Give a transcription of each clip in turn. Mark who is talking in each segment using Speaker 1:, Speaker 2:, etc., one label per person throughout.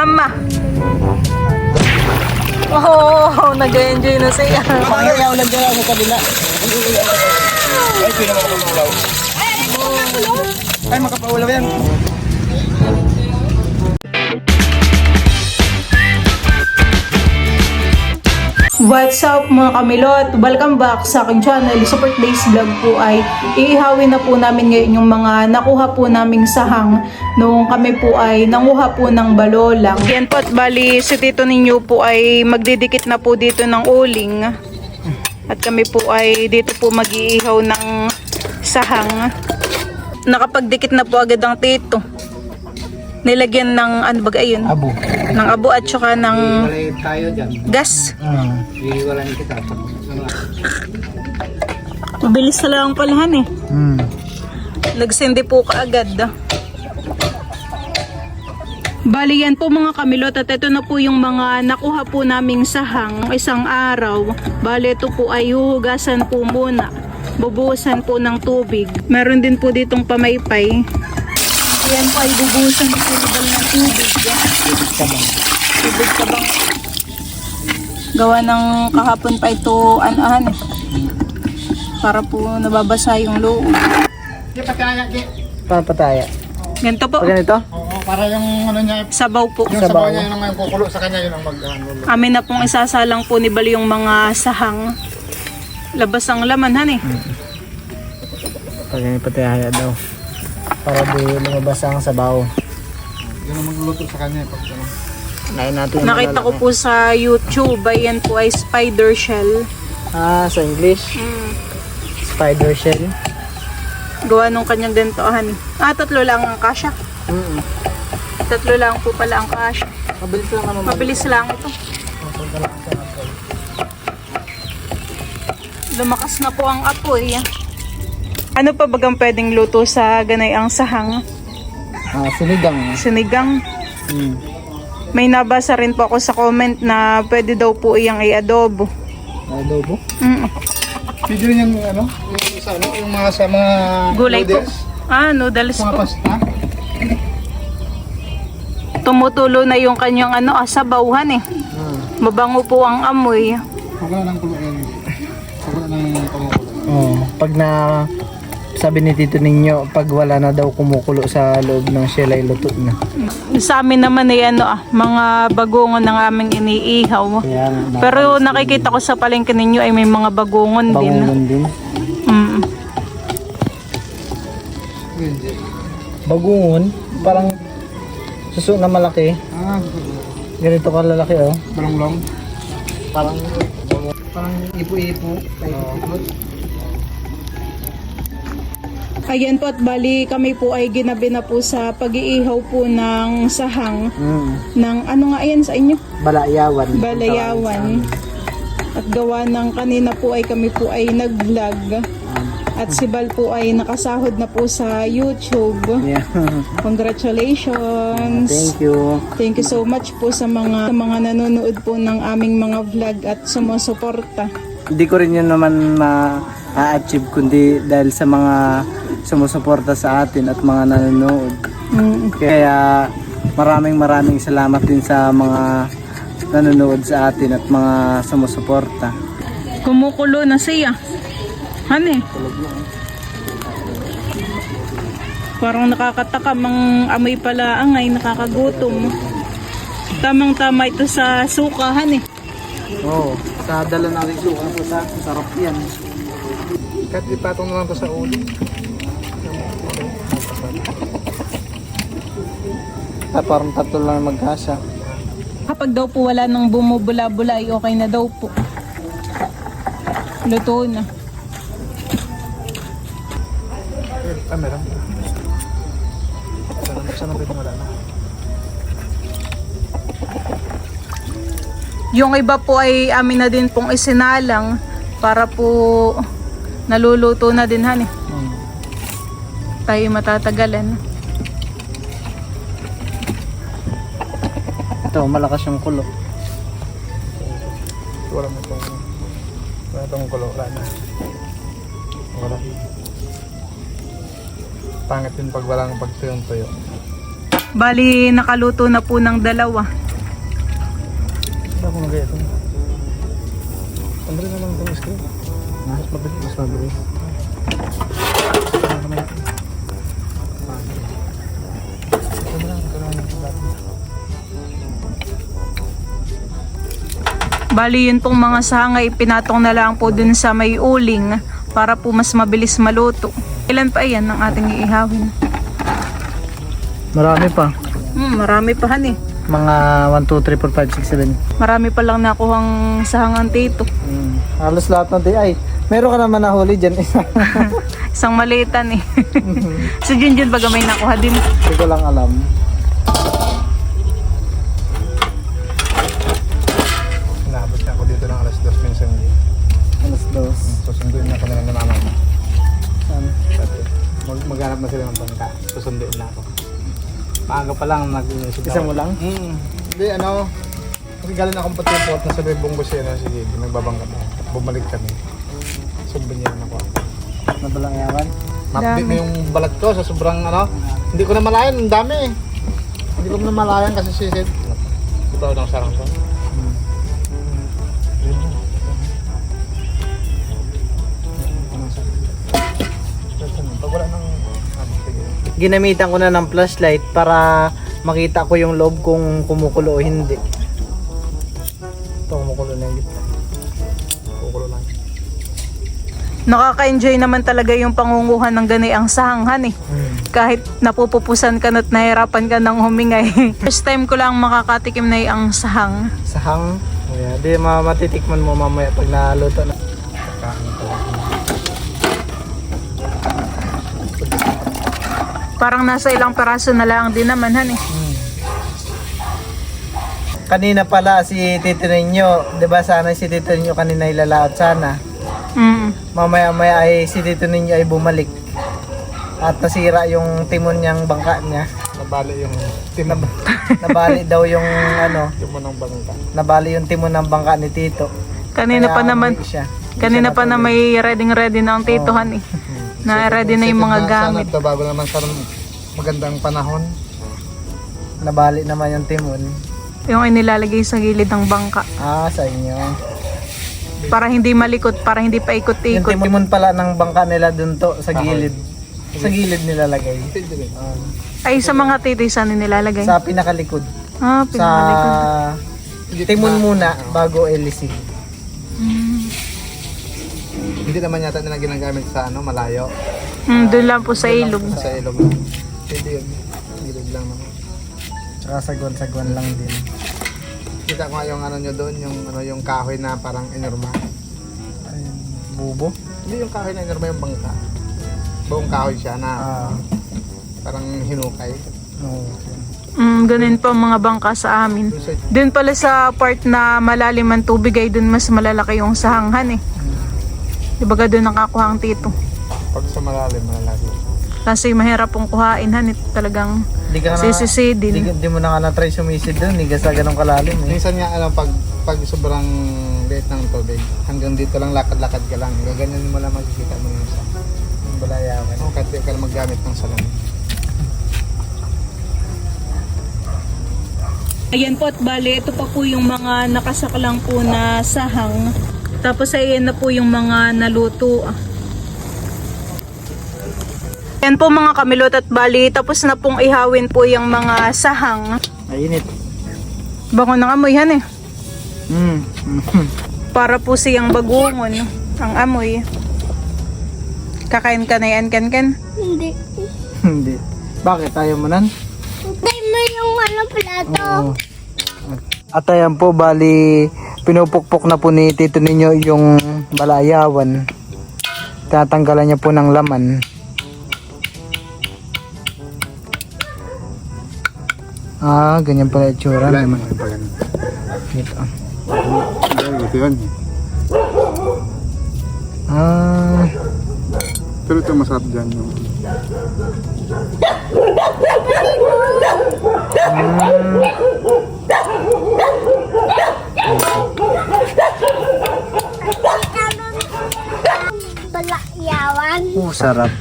Speaker 1: Mama. Oh, nag-enjoy na siya.
Speaker 2: Pangayaw lang dyan sa kabila.
Speaker 3: Ay, pinamakaulaw. Ay, makapaulaw yan.
Speaker 1: What's up mga kamilot? Welcome back sa aking channel. Super Days Vlog po ay iihawin na po namin ngayon yung mga nakuha po naming sahang nung kami po ay nanguha po ng balolang. Yan po at bali si tito ninyo po ay magdidikit na po dito ng uling. At kami po ay dito po mag-iihaw ng sahang. Nakapagdikit na po agad ang tito. Nilagyan ng ano ba ayun?
Speaker 2: Abo.
Speaker 1: Ng abo at saka ng
Speaker 3: Walay tayo dyan.
Speaker 1: gas.
Speaker 3: Iiwalan kita.
Speaker 1: Mabilis na lang palahan eh. Nagsindi po kaagad. Bali yan po mga kamilot at ito na po yung mga nakuha po naming sahang isang araw. Bali ito po ay huhugasan po muna. Bubuhusan po ng tubig. Meron din po ditong pamaypay. Yan po ay bubuhusan po ng tubig. Tubig ka bang? Gawa ng kahapon pa ito anahan eh. Para po nababasa yung loob.
Speaker 3: Di pataya, di.
Speaker 2: Papataya.
Speaker 1: Ganito po.
Speaker 2: Pag ganito?
Speaker 3: Oo, para yung ano niya,
Speaker 1: Sabaw po.
Speaker 3: yung sabaw niya, yung ang kukulo sa kanya, yun ang mag-ano.
Speaker 1: Amin na pong isasalang po ni Bali yung mga sahang. Labas ang laman han eh.
Speaker 2: Pag ganito pataya daw. Para di lumabas ang sabaw.
Speaker 3: Yun ang magluluto sa kanya. Pag ano.
Speaker 2: Nain natin yung
Speaker 1: Nakita ko
Speaker 2: malalaki.
Speaker 1: po sa YouTube, ayan po ay spider shell.
Speaker 2: Sa English. Spider shell.
Speaker 1: Gawa nung kanyang gantohan eh. Tatlo lang ang kasya. Tatlo lang po pala ang kasya.
Speaker 2: Mabilis lang naman.
Speaker 1: Mabilis lang ito. Lumakas na po ang apoy. Ano pa bagang pwedeng luto sa ganay ang sahang?
Speaker 2: Sinigang.
Speaker 1: Sinigang. May nabasa rin po ako sa comment na pwede daw po iyang i-adobo.
Speaker 2: Adobo.
Speaker 3: Video rin yung ano, yung isa, ano, yung mga sa mga
Speaker 1: Gulay po.
Speaker 3: noodles,
Speaker 1: Noodles
Speaker 3: mga
Speaker 1: po.
Speaker 3: pasta.
Speaker 1: Tumutulo na yung kanyang sabawhan eh. Mabango po ang amoy.
Speaker 3: Huwag na lang kuluin. Huwag na lang kumukulo.
Speaker 2: Pag na sabi ni tito ninyo, pag wala na daw kumukulo sa loob ng shell ay luto na.
Speaker 1: Sa amin naman ay mga bagungon ng aming iniihaw.
Speaker 2: Kaya
Speaker 1: Pero nakikita ko sa palengke ninyo ay may mga bagungon din.
Speaker 2: bangungon din. Bagungon, parang suso na malaki. Ganito kalalaki oh.
Speaker 3: Balong-long.
Speaker 2: Parang
Speaker 3: Ipo-ipo.
Speaker 1: Ayan po at bali kami po ay ginabi na po sa pag-iihaw po ng sahang ng ano nga yan sa inyo?
Speaker 2: balayawan.
Speaker 1: Balayawan. At gawa ng kanina po ay kami po ay nag-vlog. At si Bal po ay nakasahod na po sa YouTube.
Speaker 2: Yeah.
Speaker 1: Congratulations.
Speaker 2: Thank you.
Speaker 1: Thank you so much po sa mga nanonood po ng aming mga vlog at sumusuporta.
Speaker 2: Hindi ko rin yun naman ma-achieve kundi dahil sa mga sumusuporta sa atin at mga nanonood. Kaya maraming salamat din sa mga nanonood sa atin at mga sumusuporta.
Speaker 1: Kumukulo na siya. Hani? Parang nakakatakam ang amoy pala ay nakakagutom. Tamang-tama ito sa sukahan eh.
Speaker 2: Oo, sa dala natin suka po sa sarap yan.
Speaker 3: Kahit ipatong na lang to sa ulo.
Speaker 2: Parang tatlo lang magkasa.
Speaker 1: Kapag daw po wala nang bumubula-bula ay okay na daw po. Luto na.
Speaker 3: Meron. Sana pwede wala na.
Speaker 1: Yung iba po ay amin na din pong isinalang para po naluluto na din han eh. Tayo matatagalan.
Speaker 2: Ito, malakas yung kulo.
Speaker 3: Wala itong kulo. Wala na. Wala. Pangit din pag walang pagtuyong-tuyo.
Speaker 1: Bali, nakaluto na po ng dalawa.
Speaker 3: Ako na kaya ito. Andre naman itong screen. Mas mabilis, mas mabilis.
Speaker 1: Bali, yun pong mga sangay, pinatong na lang po dun sa may uling para po mas mabilis maluto. Ilan pa yan ang ating iihawin?
Speaker 2: Marami pa.
Speaker 1: Marami pa han eh.
Speaker 2: Mga 1, 2, 3, 4, 5, 6, 7.
Speaker 1: Marami pa lang nakuhang sahangan tito.
Speaker 2: Halos lahat ng day. Ay, meron ka naman nahuli dyan.
Speaker 1: Isang malitan eh. Si Junjun baga may nakuha din.
Speaker 2: Hindi ko lang alam.
Speaker 3: Inabot na ako dito ng alas 2 minsan.
Speaker 2: Alas 2.
Speaker 3: Susunduin na ako na lang ng mama ko.
Speaker 2: Saan?
Speaker 3: Maghanap na sila ng bangka. Susunduin na ako. Maaga pa lang nag-iisip
Speaker 2: Isa mo lang?
Speaker 3: Hindi, ano. Kasi galing akong patipot na sabi bunggo siya na sige, nagbabangka na. Bumalik kami. Sumbinyan ako.
Speaker 2: Nabalang yawan?
Speaker 3: Mapbit na yung balat ko sa sobrang ano. Hindi ko na malayan, ang dami eh. Hindi ko na malayan kasi sisid. Di ba ng sarang ko? Pag wala ng
Speaker 2: Ginamitan ko na ng flashlight para makita ko yung loob kung kumukulo o hindi. Ito kumukulo na yun.
Speaker 3: kukulo lang.
Speaker 1: Nakaka-enjoy naman talaga yung pangunguhan ng ganiang sahanghan eh. Kahit napupupusan ka na't nahirapan ka ng humingay. First time ko lang makakatikim na ang sahang.
Speaker 2: Sahang. Yeah, di matitikman mo mamaya pag naluto na.
Speaker 1: Parang nasa ilang peraso na lang din naman han eh.
Speaker 2: Kanina pala si Tito Ninyo, 'di ba sana si Tito Ninyo kanina ilalaot sana. Mamaya-maya ay si Tito Ninyo ay bumalik. At nasira yung timon niyang bangka niya.
Speaker 3: Nabali yung timon.
Speaker 2: Nabali daw yung ano,
Speaker 3: Timon ng bangka.
Speaker 2: nabali yung timon ng bangka ni Tito.
Speaker 1: Kanina
Speaker 2: Kaya
Speaker 1: pa naman,
Speaker 2: umuwi siya.
Speaker 1: kanina pa na may ready na ang titohan eh. Na ready na yung mga gamit.
Speaker 3: Sana bago naman sa magandang panahon.
Speaker 2: Nabali naman yung timon.
Speaker 1: Yung inilalagay sa gilid ng bangka.
Speaker 2: Ah, sa inyo.
Speaker 1: Para hindi malikot, para hindi
Speaker 2: Yung
Speaker 1: paikot-ikot.
Speaker 2: timon pala ng bangka nila dun to, sa gilid. Sa gilid nilalagay.
Speaker 3: Pwede rin.
Speaker 1: Ay, sa mga titoy saan nilalagay?
Speaker 2: Sa pinakalikod.
Speaker 1: Ah,
Speaker 2: Sa
Speaker 1: pinakalikod.
Speaker 2: timon muna bago LC.
Speaker 3: Hindi naman yata nila ginagamit sa ano, malayo.
Speaker 1: Doon lang po sa ilog.
Speaker 3: Sa ilog lang. Pwede yun. Ilog lang naman.
Speaker 2: Tsaka sagwan lang din.
Speaker 3: Kita ko nga yung ano nyo doon, yung ano yung kahoy na parang inorma.
Speaker 2: Ayun, bubo.
Speaker 3: Hindi yung kahoy na inorma yung bangka. Buong kahoy siya na
Speaker 2: Ah,
Speaker 3: parang hinukay.
Speaker 2: no.
Speaker 1: Ganun pa ang mga bangka sa amin.
Speaker 3: Doon sa
Speaker 1: Doon pala sa part na malalim ang tubig ay doon mas malalaki yung sahanghan eh. Di ba doon nakakuha ang tito?
Speaker 3: pag sa malalim, malalaki.
Speaker 1: Kasi mahirap pong kuhain han eh. Talagang
Speaker 2: Di ka na,
Speaker 1: sisisidin.
Speaker 2: di mo na nga na-try sumisid doon. Di ka sa ganong kalalim eh.
Speaker 3: Minsan nga alam pag sobrang liit ng tubig, hanggang dito lang lakad-lakad ka lang. Gaganyan mo lang makikita mo yung isa.
Speaker 2: Yung balayawan.
Speaker 3: O kahit di ka lang maggamit ng salamin.
Speaker 1: Ayan po at bali, ito pa po yung mga nakasaklang po na sahang. Tapos ayan na po yung mga naluto. Ayan po mga kamilot at bali, tapos na pong ihawin po yung mga sahang.
Speaker 2: Mainit.
Speaker 1: Bango ng amoy han eh.
Speaker 2: Mm.
Speaker 1: Para po siyang bagungon ang amoy. Kakain ka na yan, Ken?
Speaker 4: Hindi.
Speaker 2: Hindi. Bakit? Ayaw mo nan?
Speaker 4: Tay mo yung ano plato.
Speaker 2: Oo. At ayan po, bali, pinupukpok na po ni Tito Ninyo yung balayawan. Tatanggalan niya po ng laman. Ah, ganyan pala itsura naman. Ito.
Speaker 3: Ito yun.
Speaker 2: Ah,
Speaker 3: Pero ito masarap dyan yung
Speaker 4: Balakyawan.
Speaker 2: sarap.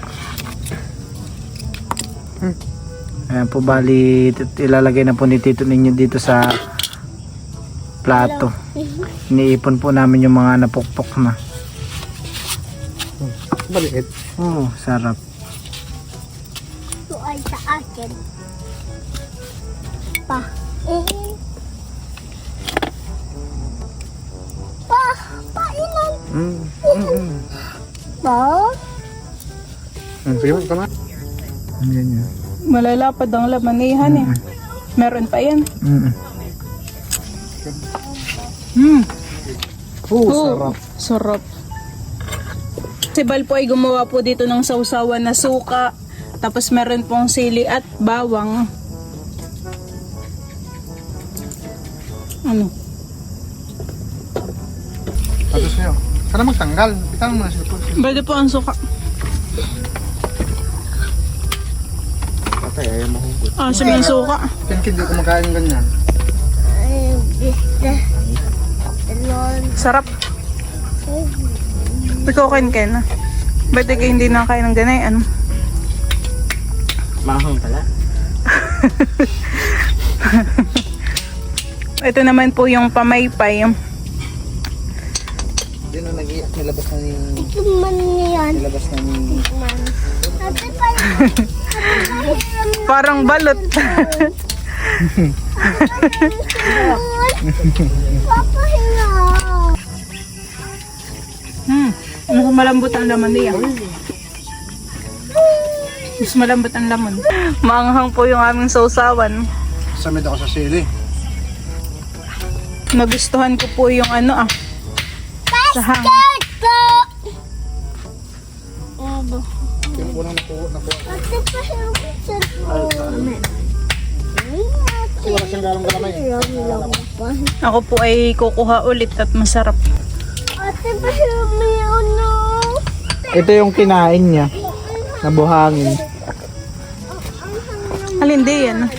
Speaker 2: Ayan po, bali ilalagay na po ni Tito ninyo dito sa plato. Iniipon po namin yung mga napukpok na.
Speaker 3: Baliit.
Speaker 2: Oh, sarap.
Speaker 4: Ito ay sa akin. Pa. Pa. Painan. Pa.
Speaker 3: Sige, ito na.
Speaker 2: Ayan yun.
Speaker 1: Malalapad ang lamanihan eh. Meron pa yan.
Speaker 3: Sarap.
Speaker 1: Sarap. Si Bal po ay gumawa po dito ng sausawan na suka. Tapos meron pong sili at bawang. Ano?
Speaker 3: Tapos nyo. Sana magtanggal. Bitawan mo na siya po.
Speaker 1: Pwede po ang suka.
Speaker 3: Patay, ayaw mahugot.
Speaker 1: Ah, sabi yung suka.
Speaker 3: Kinkid di kumakain ng ganyan.
Speaker 4: Ay, bista. Talon.
Speaker 1: Sarap. Ikaw Ken. Ba't ikaw hindi nakakain ng ganay? Ano?
Speaker 2: Mahang pala.
Speaker 1: Ito naman po yung pamaypay.
Speaker 3: Hindi na nag-iyak. Nilabas na ni...
Speaker 4: Tuman niyan.
Speaker 3: Nilabas na ni...
Speaker 4: Tuman. Ate pa
Speaker 1: Parang balot.
Speaker 4: Papahinga.
Speaker 1: Mas malambot ang laman niya. Mas malambot ang laman. Maanghang po yung aming sausawan.
Speaker 3: Samid ako sa sili.
Speaker 1: Nagustuhan ko po yung ano sahang.
Speaker 3: Yung unang nakuha.
Speaker 4: Ate pahinga sa tuman.
Speaker 3: Kasi wala siyang galong galamay.
Speaker 1: Ako po ay kukuha ulit at masarap.
Speaker 4: Ate pahinga ano?
Speaker 2: Ito yung kinain niya. Nabuhangin.
Speaker 1: Alin di yan?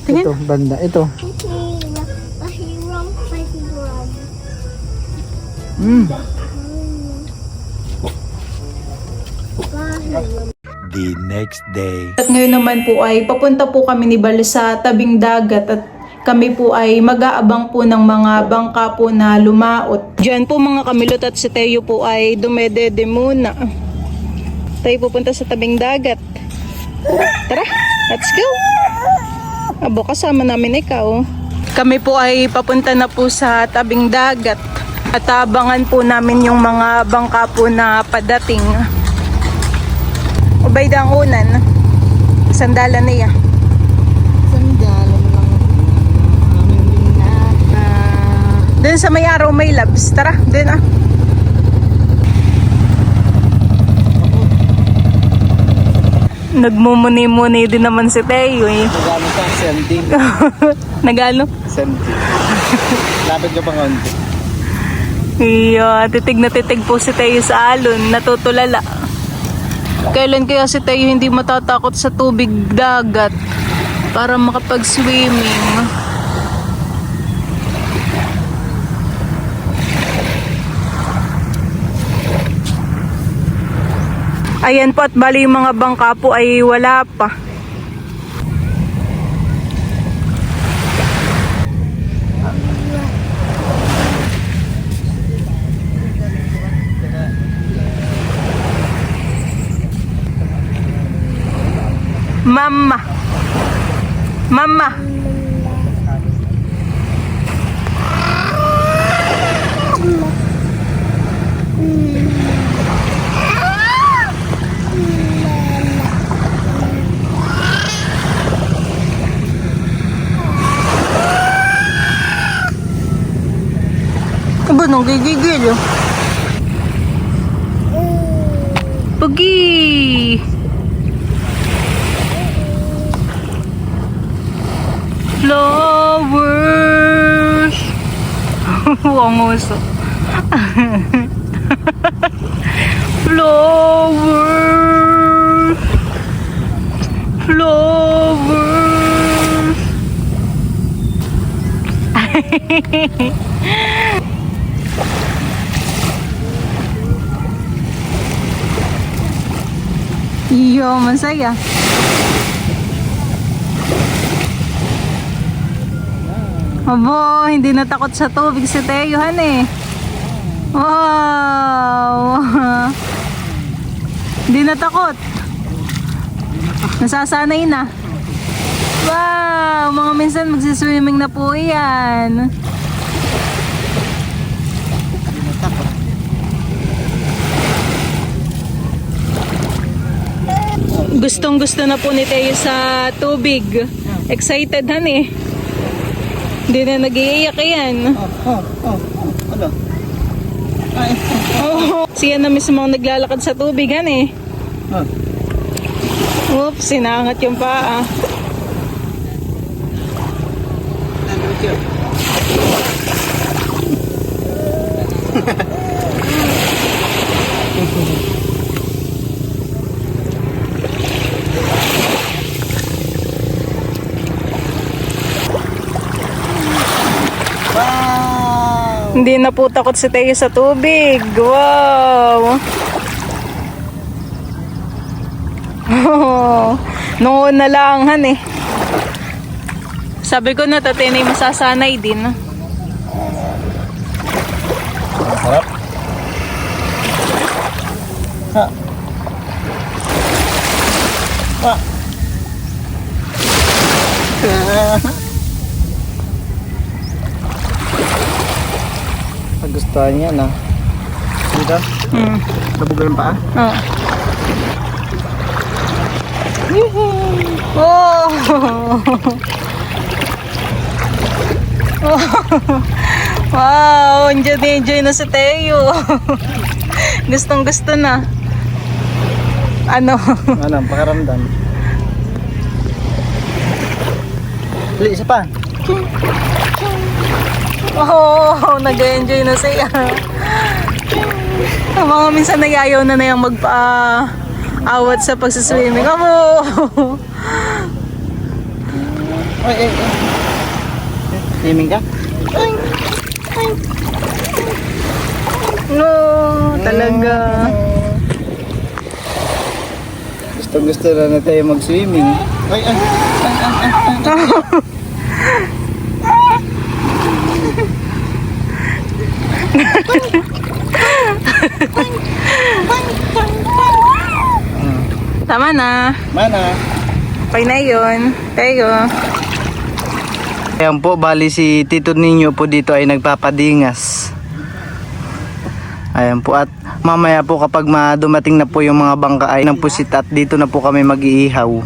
Speaker 1: Tingin.
Speaker 2: Ito, banda. Ito.
Speaker 4: Pahirang.
Speaker 5: The next day.
Speaker 1: At ngayon naman po ay papunta po kami ni Bal sa tabing dagat at kami po ay mag-aabang po ng mga bangka po na lumaot. Diyan po mga kamilot at si Teo po ay dumedede muna. Tayo pupunta sa tabing dagat. Tara, let's go! Abo, kasama namin ikaw. Kami po ay papunta na po sa tabing dagat at abangan po namin yung mga bangka po na padating. Ubay ang unan. Sandalan niya. Doon sa may araw may labs. Tara, doon Nagmumuni-muni din naman si Teo eh.
Speaker 2: Nagano sa sending.
Speaker 1: Nagano?
Speaker 2: Sending. Lapit ka pang konti.
Speaker 1: Iya, titig na titig po si Teo sa alon. Natutulala. Kailan kaya si Teo hindi matatakot sa tubig dagat para makapag-swimming? Ayan po at bali yung mga bangka po ay wala pa. Mama. Mama. Aba, nang gigigil. Pagi. Flowers. Ang uso. Flowers. Flowers. Iyo, masaya. Abo, hindi natakot sa tubig si Teo, han eh. Wow! Hindi natakot. Nasasanay na. Wow! Mga minsan magsiswimming na po yan. Gustong gusto na po ni Teo sa tubig. Excited han eh. Hindi na nag-iiyak yan.
Speaker 2: Ano?
Speaker 1: Siya na mismo ang naglalakad sa tubig han eh. Oops, sinangat yung paa. Hindi na po takot si Teo sa tubig. Wow! Oh, noon na lang han eh. Sabi ko na tatinay masasanay din.
Speaker 2: Sarap. Ha. Ha. Nagustuhan niya na. Dito? Nabugal ang paa?
Speaker 1: Oh. Oh. Wow, enjoy na si Teo. Gustong gusto na. Ano?
Speaker 2: Ano ang pakaramdam? Dali, isa pa.
Speaker 1: Oh, nag-enjoy na siya. Mga minsan nag-ayaw na yung magpa-awat sa pagsaswimming. Amo!
Speaker 2: Ay. Swimming ka?
Speaker 1: No, talaga.
Speaker 2: Gusto na tayo mag-swimming. Ay.
Speaker 1: Tama na.
Speaker 2: Mana?
Speaker 1: Okay na yun. Tayo.
Speaker 2: Ayan po, bali si Tito Ninyo po dito ay nagpapadingas. Ayan po, at mamaya po kapag dumating na po yung mga bangka ay ng pusit at dito na po kami mag-iihaw.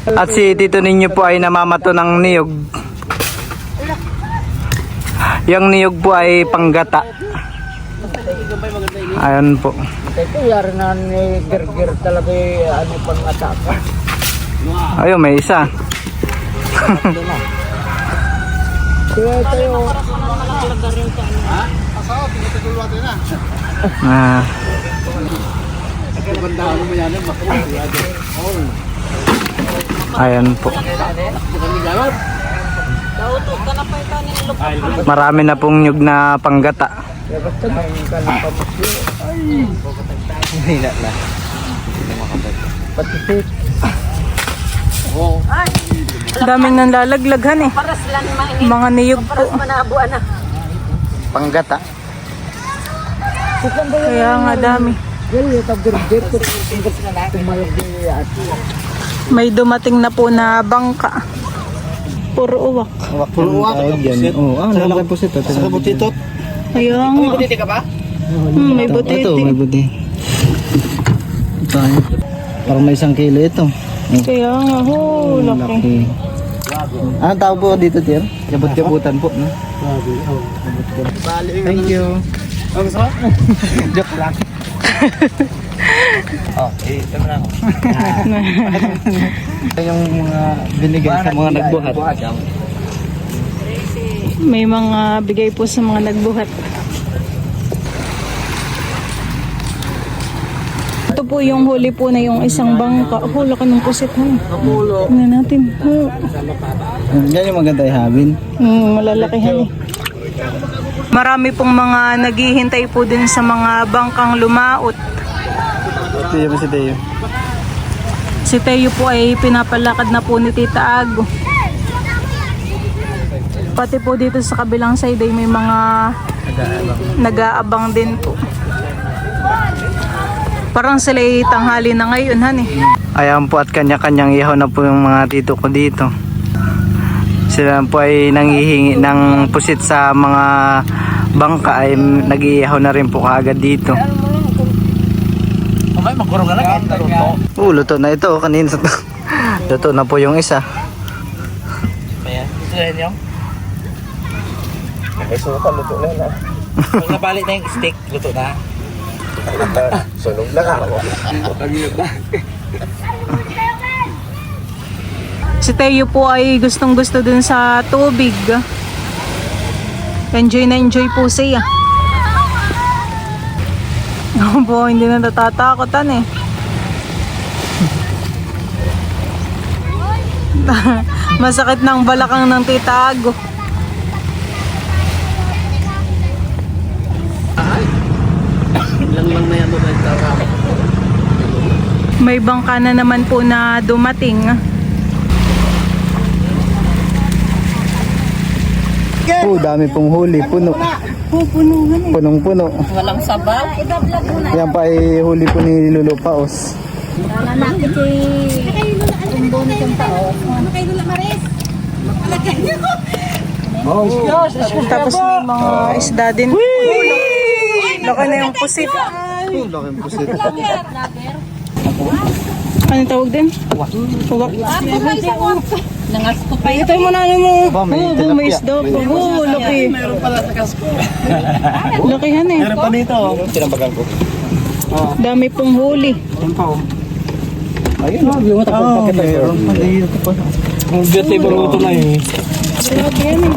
Speaker 2: At si Tito Ninyo po ay namamato ng niyog. Yung niyog po ay panggata. Ayan po.
Speaker 3: Ito yari na ni Gerger talaga ano pang ataka.
Speaker 2: Ayun, may isa.
Speaker 3: Kaya tayo.
Speaker 2: Ah. Ayan po. Marami na pong nyug na panggata.
Speaker 1: Daming nang lalaglagan eh. Mga niyog po.
Speaker 2: Panggata.
Speaker 1: Kaya nga dami. May dumating na po na bangka. Puro uwak.
Speaker 2: Puro uwak. Oo, nalaki po sito. Sa butitot.
Speaker 1: Kaya nga.
Speaker 3: May butiti ka ba?
Speaker 1: May butiti.
Speaker 2: Ito, may buti. Ito, parang may 1 kilo ito.
Speaker 1: Kaya nga, ho, laki.
Speaker 2: Anong tawag po dito, Tier? Kabut-kabutan po, no? Thank you. Ang sarap. Joke lang. Ito na ako. Yung mga binigay sa mga nagbuhat.
Speaker 1: May mga bigay po sa mga nagbuhat. Ito po yung huli po na yung isang bangka. Hula ka ng pusit ha. Tingnan natin.
Speaker 2: Yan yung maganda ihabin.
Speaker 1: Malalakihan eh. Marami pong mga naghihintay po din sa mga bangkang lumaot.
Speaker 2: Tiyo ba si Tiyo?
Speaker 1: Si Teo po ay pinapalakad na po ni Tita Ago. Pati po dito sa kabilang side ay may mga nag-aabang din po. Parang sila ay tanghali na ngayon, han eh.
Speaker 2: Ayan po at kanya-kanyang ihaw na po yung mga tito ko dito. Sila po ay nanghihingi ng pusit sa mga bangka ay nag-iihaw na rin po kaagad dito.
Speaker 3: May magkurong na lang.
Speaker 2: Luto na ito kanina. Luto na po yung isa.
Speaker 3: Kaya, ito na yun yung? May suka, luto na yun. Pag nabalik na yung steak, luto na. Sunog lang ako.
Speaker 1: Si Teo po ay gustong gusto dun sa tubig. Enjoy na enjoy po siya. Po, hindi na natatakotan eh. Masakit ng balakang ng Tita Ago. May bangka na naman po na dumating.
Speaker 2: Dami pong huli, puno. Punong-puno.
Speaker 1: Walang sabaw.
Speaker 2: Yan pa ay huli po ni Lolo Paos.
Speaker 1: Tapos may mga isda din. Laki na yung pusit.
Speaker 2: Laking pusit.
Speaker 1: Ano tawag din? Huwag.
Speaker 6: Nangas ko pa
Speaker 1: Ito mo na ano mo.
Speaker 2: Ba, may
Speaker 1: Oo, may isda po. Oo, laki.
Speaker 3: Meron pala sa kasko.
Speaker 1: Lakihan eh.
Speaker 3: Meron pa dito. Sinabagan ko.
Speaker 1: Dami pong huli.
Speaker 2: Yan pa oh. Ayun oh, yung matapag pakita. Meron pa dito pa.
Speaker 3: Ang beauty baruto na eh.
Speaker 1: Grabe yan eh.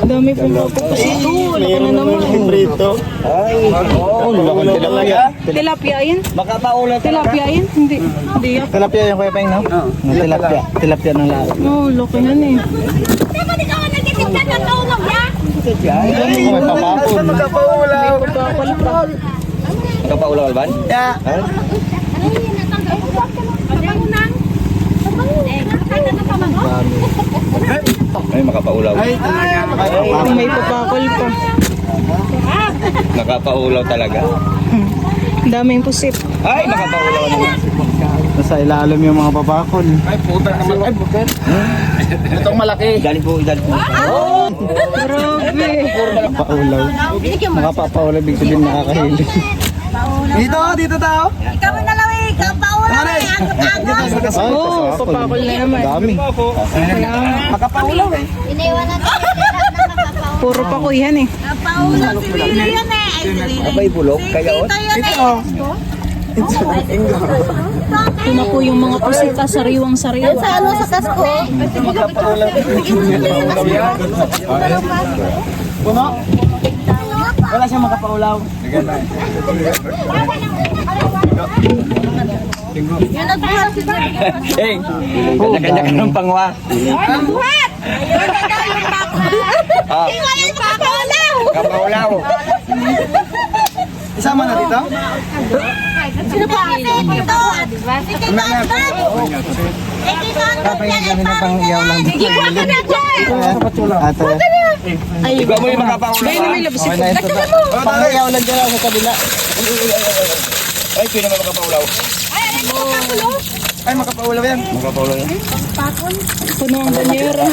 Speaker 1: Dami pong pusit. Oo, laki na naman.
Speaker 2: Prito. Ay, oh, laki tilapia.
Speaker 1: Tilapia yan?
Speaker 2: Makapaula
Speaker 1: Tilapia yan? Hindi. Hindi yan.
Speaker 2: Tilapia yung kuya Peng, no? Oo. Tilapia. Tilapia ng lahat.
Speaker 1: Oo, laki yan eh.
Speaker 2: Ay, may papapon.
Speaker 1: May pagkakal pa.
Speaker 2: Makapaula Alban? Yeah.
Speaker 7: Ay, makapaulaw.
Speaker 2: Ay, talaga.
Speaker 1: May pagkakal pa.
Speaker 7: Nakapaulaw talaga.
Speaker 1: Daming pusit.
Speaker 7: Ay, nakapaulaw naman.
Speaker 2: Nasa ilalim yung mga papakol.
Speaker 3: Ay, puta naman. Ay, bukan. Itong malaki.
Speaker 7: Galing po.
Speaker 1: Grabe.
Speaker 2: Paulaw. Makapapaulaw, big sabihin nakakahili. Dito tao.
Speaker 6: Ikaw na lang eh, kapaula na agos-agos.
Speaker 1: Oo, papakol na naman.
Speaker 2: Dami.
Speaker 3: Makapaulaw eh.
Speaker 4: Iniwan natin
Speaker 1: Puro pa ko yan eh.
Speaker 6: Kapaula si Lilo yan eh. Ay, si Lilo.
Speaker 7: Abay, bulok. Kaya
Speaker 6: Ito yan eh.
Speaker 1: Ito na po yung mga pusita, sariwang-sariwa.
Speaker 6: Sa ano sa kasko?
Speaker 2: Puno? Wala siyang makapaulaw.
Speaker 6: Yan nagbuhat si Lilo.
Speaker 7: Hey, kanya-kanya ka ng pangwa.
Speaker 6: Buhat! Ayun na daw yung bako.
Speaker 7: Ah,
Speaker 6: Tingnan yung kapaulaw.
Speaker 7: kapaulaw.
Speaker 2: Isama na dito?
Speaker 6: Sino ba kasi ito? Si Kinantan. Eh, Kinantan yan eh, parang yan. Sige, buhat ka na dyan.
Speaker 2: Ate.
Speaker 7: Ikaw mo yung makapaulaw.
Speaker 2: Okay na ito. Pangayaw lang dyan sa kabila.
Speaker 7: Ay, sino naman makapaulaw?
Speaker 2: Ay, makapaulaw yan.
Speaker 7: Makapaulaw yan.
Speaker 1: Puno ang banyera.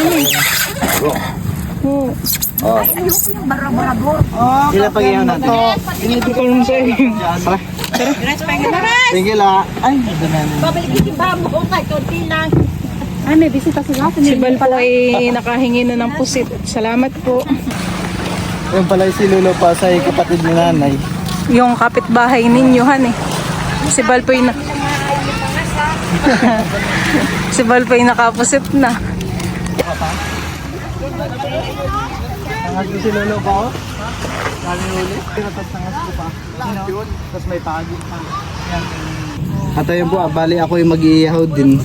Speaker 1: Oo.
Speaker 2: Sila pag-iyaw natin.
Speaker 1: Hindi ko lang sa'yo.
Speaker 2: Sige la. Ay,
Speaker 6: Babalik yung babo ko kay konti lang.
Speaker 1: Si Bal po ay nakahingi na ng pusit. Salamat po.
Speaker 2: yung pala si Lolo pa sa kapatid ni nanay.
Speaker 1: Yung kapitbahay ninyo, han eh. Si Bal po ay si Bal po ay nakapusit na.
Speaker 2: Sangas ko si Lolo pa oh. Kami huli. Tapos sangas ko pa. Tapos may pagod pa. Yan. At ayun po, bali ako yung mag-iihaw din.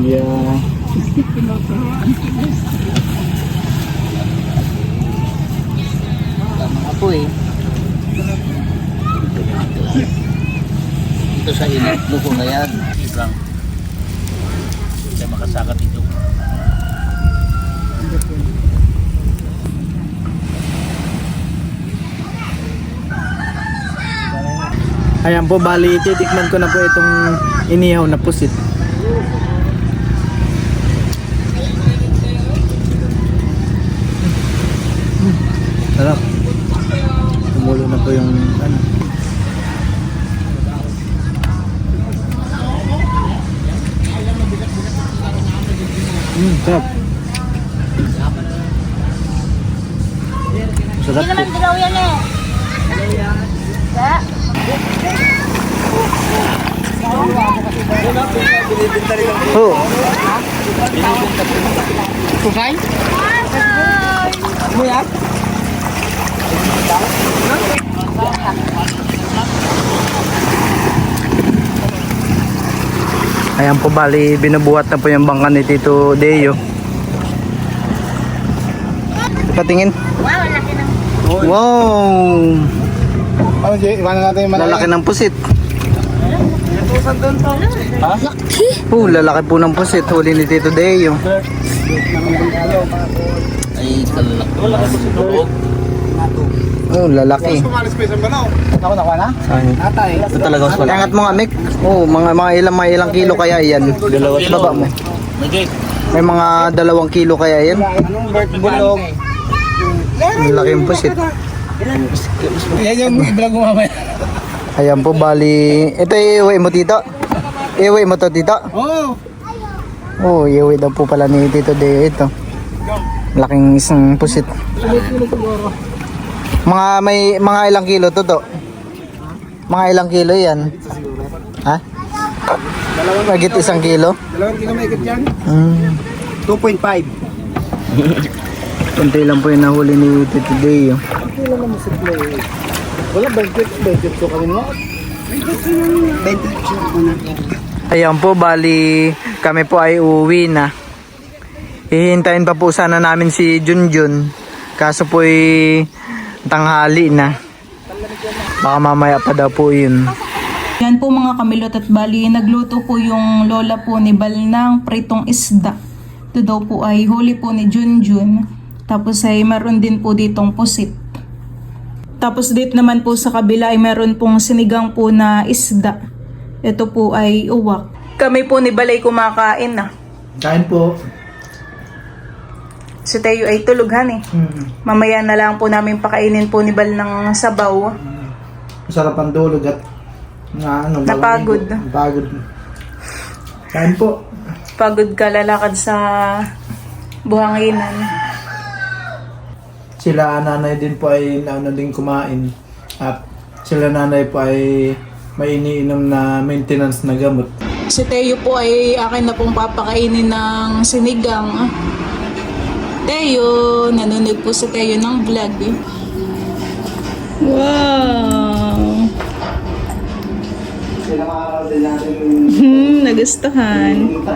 Speaker 2: Yeah. Ako eh.
Speaker 7: dito sa init, luko na yan. Lang. Hindi makasakat dito.
Speaker 2: Ayan po, bali titikman ko na po itong inihaw na pusit. Sarap. Tumulo na po yung ano. Sarap. Sarap po.
Speaker 6: Dilaw yan eh.
Speaker 2: Oh.
Speaker 3: Susay?
Speaker 2: Ayan po, bali binubuhat na po yung bangka ni Tito Deo. Patingin.
Speaker 6: Wow, laki ng...
Speaker 2: Wow!
Speaker 3: Ano, Jay? Iwanan natin yung
Speaker 2: Lalaki ng pusit. Oh, lalaki po ng pusit. Huli ni Tito Deo.
Speaker 7: Ay, kalalak.
Speaker 2: Oh, lalaki.
Speaker 3: Kumalis pa isang banaw. Ako nakuha na? Atay.
Speaker 2: Ito talaga mas malaki. Angat mo nga, Mick. Oh, mga ilang kilo kaya yan. Baba mo. May mga 2 kilo kaya yan.
Speaker 3: Anong bird bulog?
Speaker 2: Ang laki yung pusit.
Speaker 3: Yan yung vlog mo mamaya.
Speaker 2: Ayan po, bali. Ito iuwi mo, Tito. Iuwi mo to, Tito.
Speaker 3: Oo.
Speaker 2: Oh, iuwi daw po pala ni Tito Deo ito. Laking isang pusit. Mga ilang kilo to to? Mga ilang kilo yan? Ha? Magit 1 kilo?
Speaker 3: 2 kilo may ikot yan.
Speaker 7: 2.5.
Speaker 2: Kunti lang po yung nahuli ni Tito Deo.
Speaker 3: Wala, 20 so kami mo.
Speaker 2: Ayan po, bali kami po ay uuwi na. Hihintayin pa po sana namin si Junjun. Kaso po tanghali na. Baka mamaya pa daw po yun.
Speaker 1: Yan po mga kamilot at bali, nagluto po yung lola po ni Bal ng pritong isda. Ito daw po ay huli po ni Junjun. Tapos ay meron din po ditong pusit. Tapos dito naman po sa kabila ay meron pong sinigang po na isda. Ito po ay uwak. Kami po ni Bal ay kumakain na.
Speaker 2: Kain po.
Speaker 1: Si Teo ay tulughan eh. Mamaya na lang po namin pakainin po ni Bal ng sabaw.
Speaker 2: Masarap ang dulog at
Speaker 1: Napagod.
Speaker 2: Napagod. Kain po.
Speaker 1: Pagod ka lalakad sa buhanginan.
Speaker 2: Sila nanay din po ay nauna din kumain. At sila nanay po ay may iniinom na maintenance na gamot.
Speaker 1: Si Teo po ay akin na pong papakainin ng sinigang. Teo, nanonood po si Teo ng vlog. Wow!
Speaker 2: Sila mga araw din natin
Speaker 1: Nagustuhan.
Speaker 2: yung